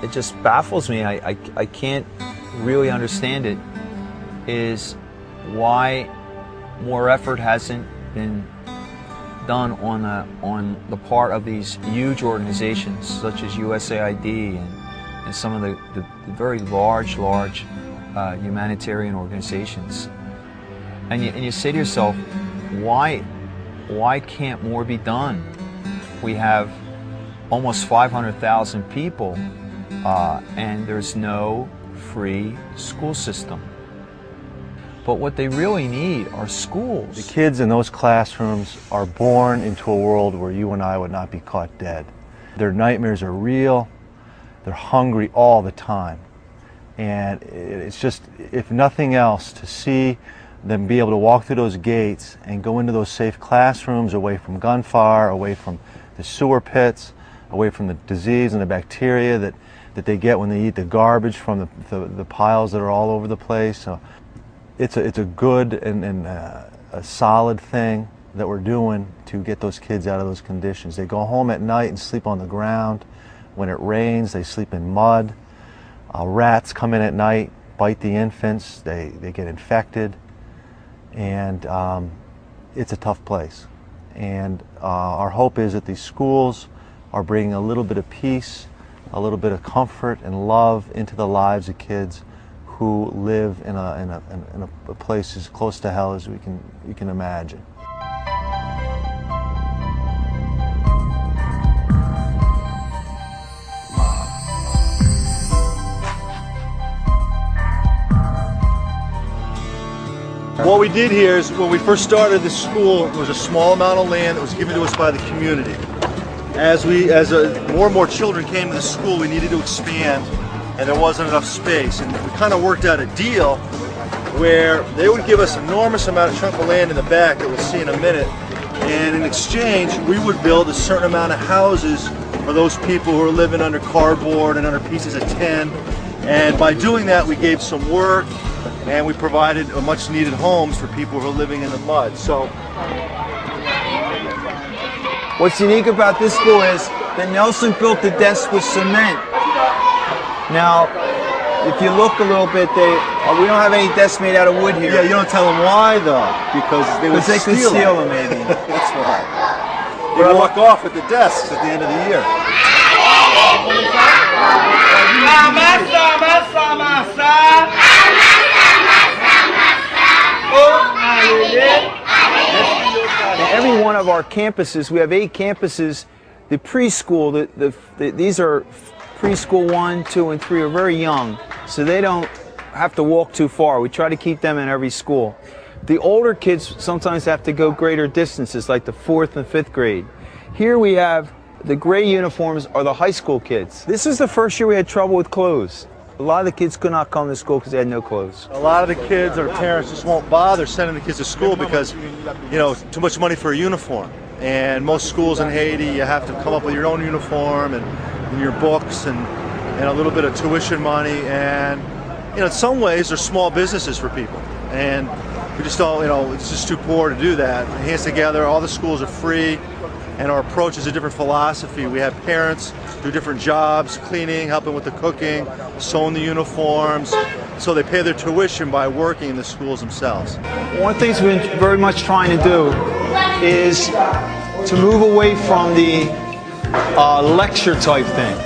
it just baffles me. I can't really understand it, is why more effort hasn't been done on the part of these huge organizations such as USAID and some of the very large humanitarian organizations. And you say to yourself, why can't more be done? We have almost 500,000 people, and there's no free school system. But what they really need are schools. The kids in those classrooms are born into a world where you and I would not be caught dead. Their nightmares are real. They're hungry all the time. And it's just, if nothing else, to see them be able to walk through those gates and go into those safe classrooms, away from gunfire, away from the sewer pits, away from the disease and the bacteria that they get when they eat the garbage from the piles that are all over the place. So it's a good and a solid thing that we're doing to get those kids out of those conditions. They go home at night and sleep on the ground. When it rains, they sleep in mud. Rats come in at night, bite the infants, they get infected, and it's a tough place. And our hope is that these schools are bringing a little bit of peace, a little bit of comfort and love into the lives of kids who live in a place as close to hell as we can imagine. What we did here is, when we first started this school, there was a small amount of land that was given to us by the community. As more and more children came to the school, we needed to expand, and there wasn't enough space. And we kind of worked out a deal where they would give us an enormous amount of chunk of land in the back that we'll see in a minute, and in exchange, we would build a certain amount of houses for those people who are living under cardboard and under pieces of tin. And by doing that, we gave some work, and we provided much needed homes for people who are living in the mud. So what's unique about this school is that Nelson built the desks with cement. Now, if you look a little bit, we don't have any desks made out of wood here. Yeah, you don't tell them why though, because they would steal them maybe. That's why. They walk off at the desks at the end of the year. Every one of our campuses, we have 8 campuses. The preschool, these are preschool 1, 2, and 3 are very young, so they don't have to walk too far. We try to keep them in every school. The older kids sometimes have to go greater distances, like the 4th and 5th grade. Here we have the gray uniforms are the high school kids. This is the first year we had trouble with clothes. A lot of the kids could not come to school because they had no clothes. A lot of the kids, or parents, just won't bother sending the kids to school because, you know, too much money for a uniform. And most schools in Haiti, you have to come up with your own uniform and your books and a little bit of tuition money. And, you know, in some ways, they're small businesses for people. And we just don't, you know, it's just too poor to do that. Hands together, all the schools are free. And our approach is a different philosophy. We have parents do different jobs, cleaning, helping with the cooking, sewing the uniforms, so they pay their tuition by working in the schools themselves. One of the things we've been very much trying to do is to move away from the lecture type thing.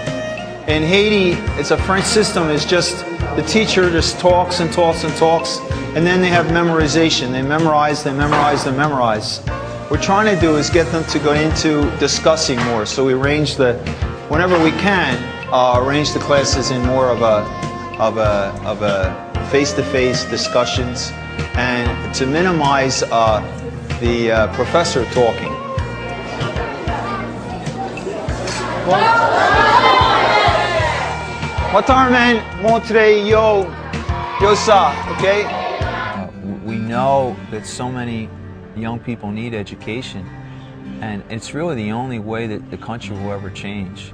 In Haiti, it's a French system, it's just the teacher just talks and talks and talks, and then they have memorization. They memorize, they memorize, they memorize. What we're trying to do is get them to go into discussing more. So we arrange whenever we can, arrange the classes in more of a face-to-face discussions, and to minimize the professor talking. Matarmen, montre yo sa, okay? We know that so many young people need education, and it's really the only way that the country will ever change.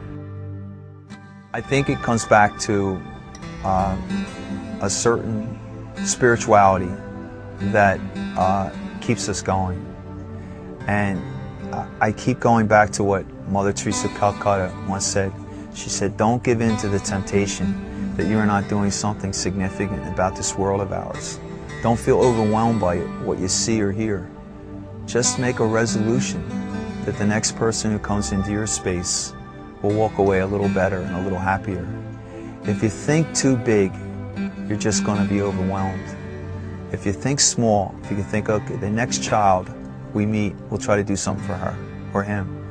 I think it comes back to a certain spirituality that keeps us going. And I keep going back to what Mother Teresa of Calcutta once said. She said, don't give in to the temptation that you're not doing something significant about this world of ours. Don't feel overwhelmed by what you see or hear. Just make a resolution that the next person who comes into your space will walk away a little better and a little happier. If you think too big, you're just going to be overwhelmed. If you think small, if you can think, okay, the next child we meet, we'll try to do something for her or him.